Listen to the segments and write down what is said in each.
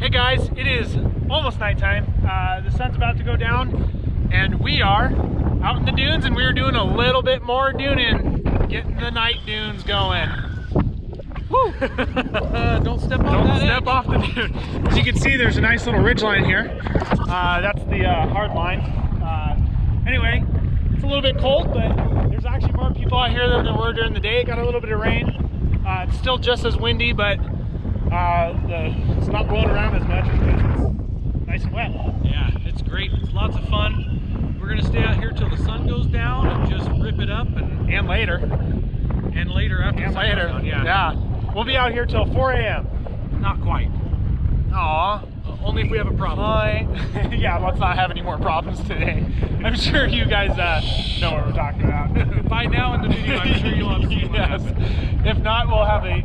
Hey guys, it is almost nighttime. The sun's about to go down and we are out in the dunes, and we're doing a little bit more duning, getting the night dunes going. Woo! Don't step on Don't that step edge. off the dune. As you can see, there's a nice little ridge line here. That's the hard line. Anyway, it's a little bit cold, but there's actually more people out here than there were during the day. It got a little bit of rain. It's still just as windy, but it's not blowing around as much because it's nice and wet. Yeah, it's great. It's lots of fun. We're gonna stay out here till the sun goes down and just rip it up, And later. and later after the sun goes down. Yeah. We'll be out here till 4 a.m. Not quite. Aw. Only if we have a problem. Yeah, let's not have any more problems today. I'm sure you guys know what we're talking about. By now in the video, I'm sure you'll have seen what Yes. happened. If not, we'll have a.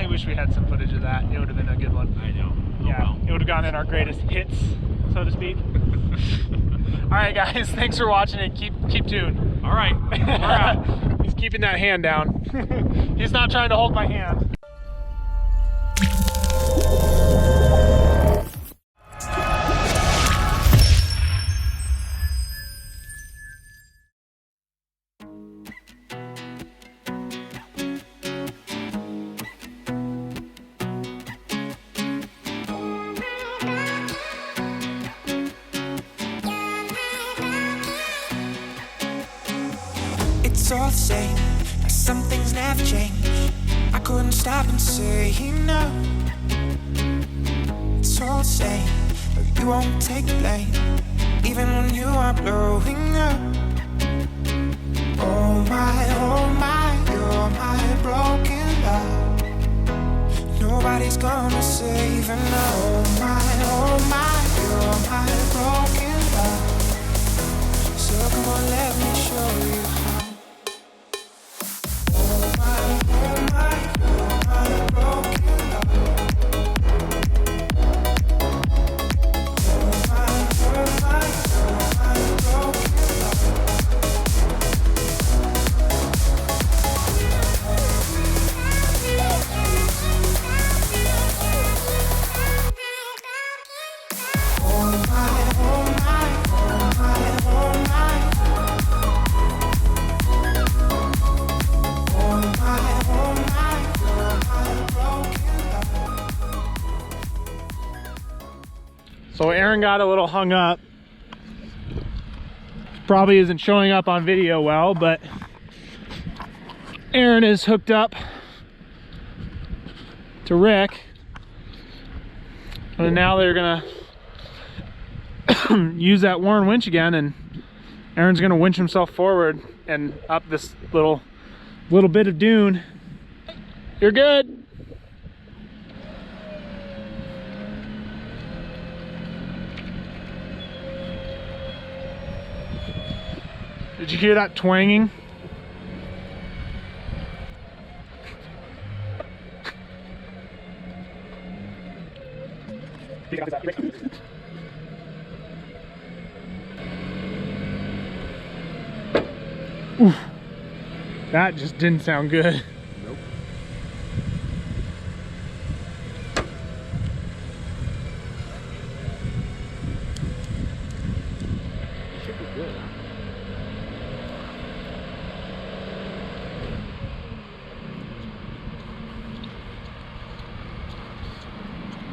I wish we had some footage of that. It would have been a good one. I know. Oh, Yeah, well. it would have gone in our greatest hits, so to speak. All right, guys. Thanks for watching and keep tuned. All right. We're out. He's keeping that hand down. He's not trying to hold my hand. It's all the same, like some things never change. I couldn't stop and say no. It's all the same, but you won't take the blame, even when you are blowing up. Oh my, you're my broken love. Nobody's gonna save her now. Oh my, you're my broken love. So come on, let me show you how. So Aaron got a little hung up. Probably isn't showing up on video well, but Aaron is hooked up to Rick. And now they're gonna use that Warren winch again, and Aaron's gonna winch himself forward and up this little bit of dune. You're good. Did you hear that twanging? Oof. That just didn't sound good. Nope. Should be good.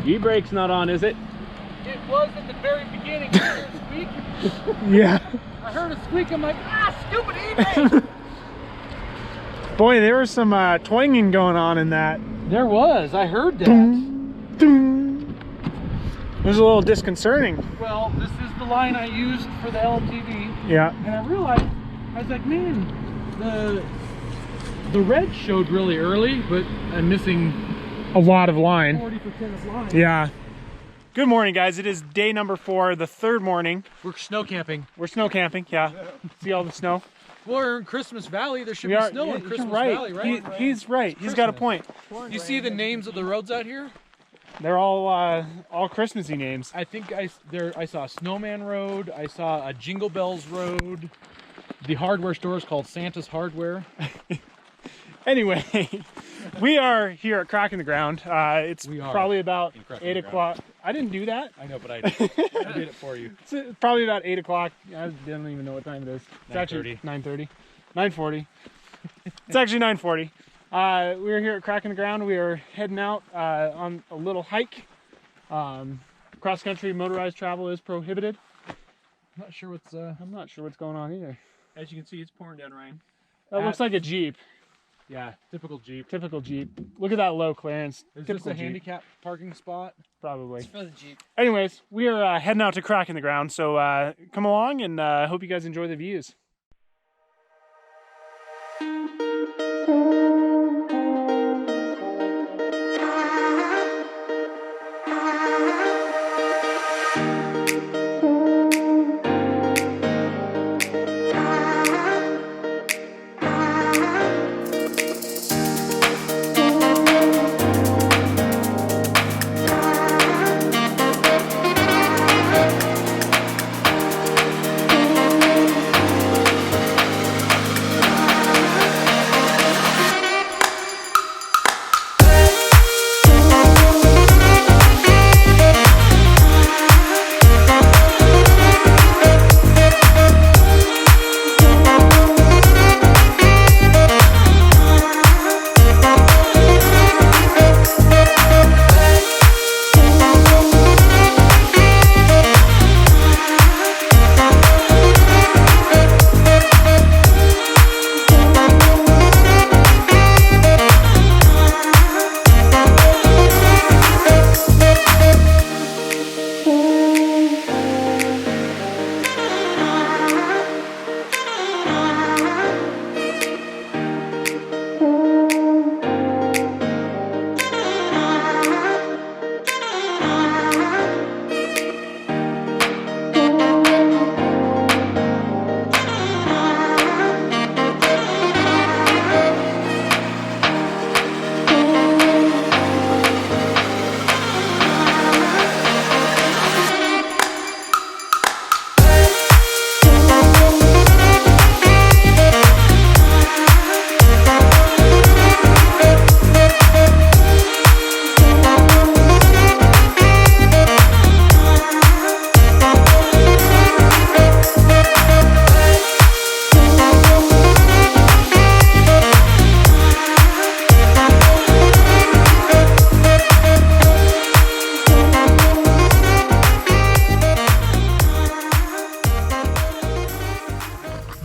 E-brake's not on, is it? It was at the very beginning. I heard a squeak. Yeah. I heard a squeak. I'm like, stupid E-brake. Boy, there was some twanging going on in that. There was. I heard that. Doom, doom. It was a little disconcerting. Well, this is the line I used for the LTV, Yeah. and I realized, I was like, man, the red showed really early, but I'm missing A lot of line. 40% of line. Yeah. Good morning, guys. It is day number 4, the third morning. We're snow camping. We're snow camping. Yeah. See all the snow? We're in Christmas Valley. There should We be are. snow Yeah, in you're Christmas right. Valley, right? He's right. He's got a point. You see the names of the roads out here? They're all Christmassy names. I think I saw Snowman Road. I saw a Jingle Bells Road. The hardware store is called Santa's Hardware. Anyway, we are here at Cracking the Ground. It's We are probably about in Cracking 8 the o'clock. I didn't do that. I know, but I did it for you. It's probably about 8 o'clock. I don't even know what time it is. It's actually 9:30. 9:40. It's actually 9:40. We're here at Cracking the Ground. We are heading out on a little hike. Cross-country motorized travel is prohibited. I'm not sure what's I'm not sure what's going on either. as you can see, it's pouring down rain. That looks like a Jeep. Yeah, typical Jeep. Typical Jeep. Look at that low clearance. Is this Typical a Jeep. handicap parking spot? Probably. For the Jeep. Anyways, we are heading out to Cracking the Ground, so come along and hope you guys enjoy the views.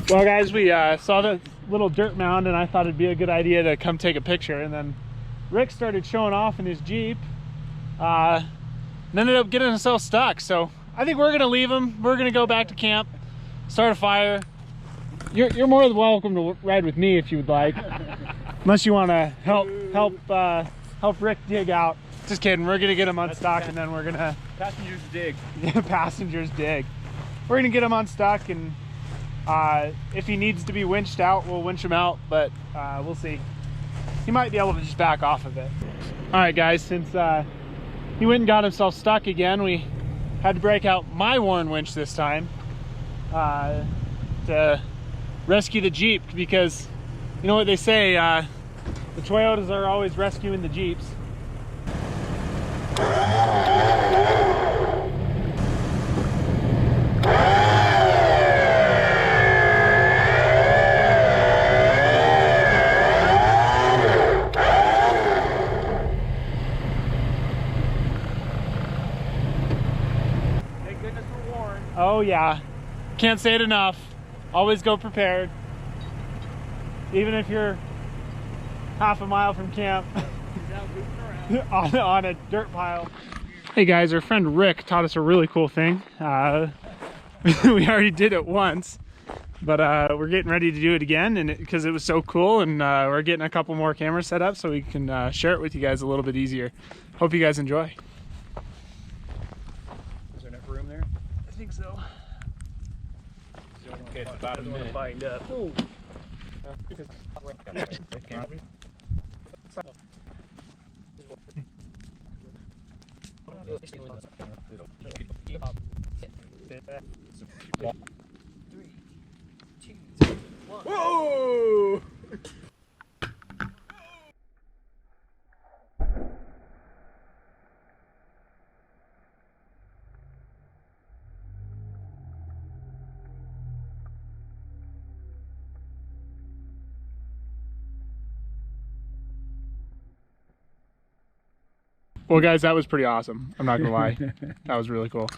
Well guys, we saw the little dirt mound and I thought it'd be a good idea to come take a picture, and then Rick started showing off in his Jeep and ended up getting himself stuck. So I think we're gonna leave him. We're gonna go back to camp, start a fire. You're more than welcome to ride with me if you would like, unless you want to help Rick dig out. Just kidding, we're gonna get him unstuck and then we're gonna Passengers dig. passengers dig. We're gonna get him unstuck, and if he needs to be winched out, we'll winch him out, but we'll see. He might be able to just back off of it. All right guys, since he went and got himself stuck again, we had to break out my Warn winch this time to rescue the Jeep, because you know what they say, the Toyotas are always rescuing the Jeeps. Oh yeah, can't say it enough. Always go prepared. Even if you're half a mile from camp on a dirt pile. Hey guys, our friend Rick taught us a really cool thing. We already did it once, but we're getting ready to do it again, and because it was so cool, and we're getting a couple more cameras set up so we can share it with you guys a little bit easier. Hope you guys enjoy. Is there enough room there? I think so. Okay, it's about a minute. Find up. Whoa! Well, guys, that was pretty awesome. I'm not gonna lie. That was really cool.